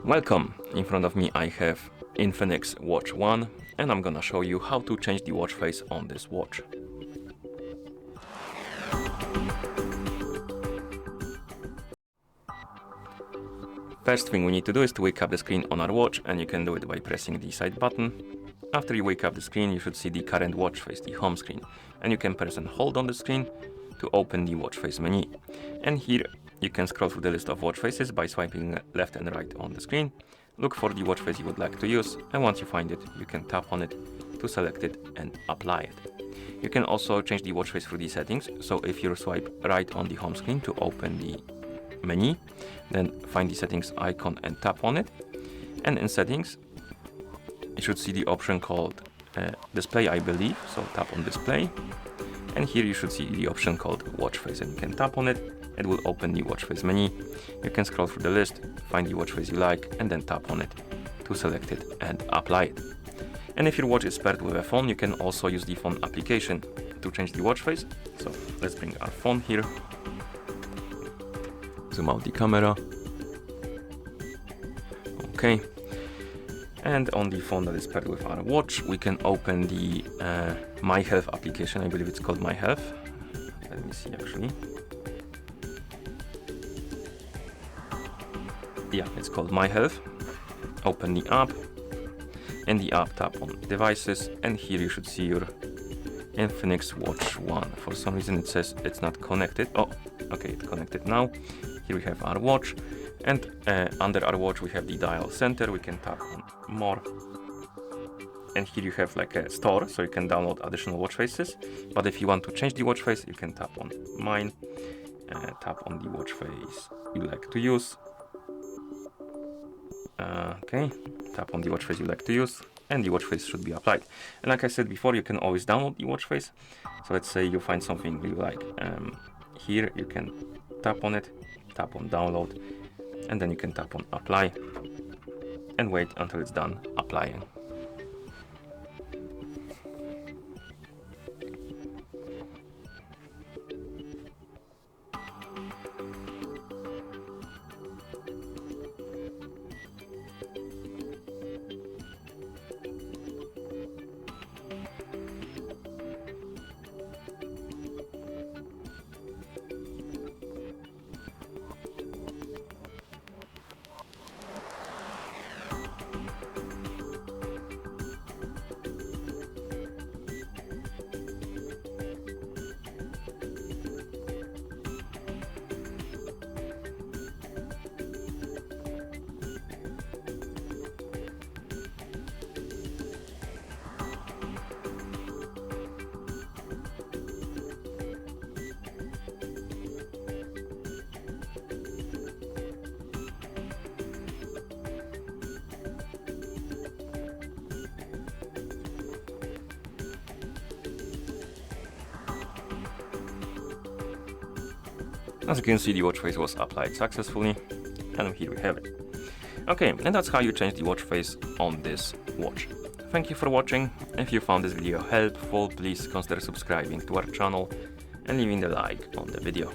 Welcome! In front of me I have INFINIX Watch 1 and I'm gonna show you how to change the watch face on this watch. First thing we need to do is to wake up the screen on our watch, and you can do it by pressing the side button. After you wake up the screen, you should see the current watch face, the home screen, and you can press and hold on the screen to open the watch face menu. And here you can scroll through the list of watch faces by swiping left and right on the screen. Look for the watch face you would like to use, and once you find it, you can tap on it to select it and apply it. You can also change the watch face through the settings, so if you swipe right on the home screen to open the menu, then find the settings icon and tap on it, and in settings you should see the option called display, I believe, so tap on display, and here you should see the option called watch face, and you can tap on it. It will open the watch face menu. You can scroll through the list, find the watch face you like, and then tap on it to select it and apply it. And if your watch is paired with a phone, you can also use the phone application to change the watch face. So let's bring our phone here, zoom out the camera. Okay, and on the phone that is paired with our watch, we can open the My Health application. I believe it's called My Health. Let me see actually. Yeah, it's called My Health. Open the app, and the app, tap on devices, and here you should see your INFINIX Watch 1. For some reason it says it's not connected. Oh, okay, it's connected now. Here we have our watch, and under our watch we have the dial center. We can tap on more, and here you have like a store, so you can download additional watch faces. But if you want to change the watch face, you can tap on mine, tap on the watch face you like to use. Okay, tap on the watch face you like to use, and the watch face should be applied. And like I said before, you can always download the watch face. So let's say you find something you like. Here you can tap on it, tap on download, and then you can tap on apply and wait until it's done applying. As you can see, the watch face was applied successfully, and here we have it. Okay, and that's how you change the watch face on this watch. Thank you for watching. If you found this video helpful, please consider subscribing to our channel and leaving a like on the video.